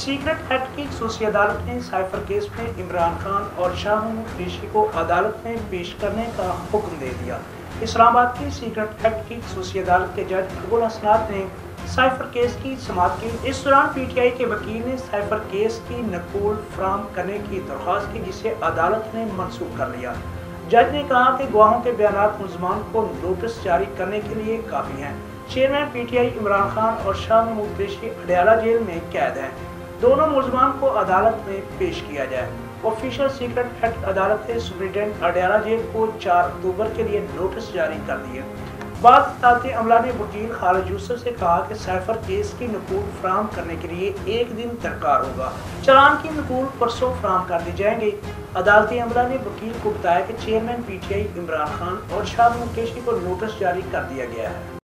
Secret act की खसूसी अदालत ने साइफर केस में इमरान खान और शाह महमूद कुरैशी को अदालत में पेश करने का हुक्म दे दिया। इस्लामाबाद की सीक्रेट एक्ट की खसूसी अदालत के जज अबुल हसनात ने साइफर केस की समाअत की। इस दौरान पीटीआई के वकील ने साइफर केस की नकूल फराहम करने की दरख्वास्त की, जिसे अदालत ने मंसूख कर लिया। जज ने कहा कि गवाहों के बयान मुलजमान को नोटिस जारी करने के लिए काफी हैं। चेयरमैन पीटीआई इमरान खान और शाह महमूद कुरैशी अडयाला जेल में कैद हैं। दोनों मुलजमान को अदालत में पेश किया जाए। ऑफिशियल सीक्रेट एक्ट अदालत ने सुप्रीटेंडेंट अडयाला जेल को 4 अक्टूबर के लिए नोटिस जारी कर दिए। बाद अदालती अमला ने वकील खालिद यूसुफ से कहा कि साइफर केस की नकूल फराहम करने के लिए 1 दिन दरकार होगा। चालान की नकूल परसों फराहम कर दी जाएंगे। अदालती अमला ने वकील को बताया कि चेयरमैन पीटीआई इमरान खान और शाह महमूद कुरैशी को नोटिस जारी कर दिया गया है।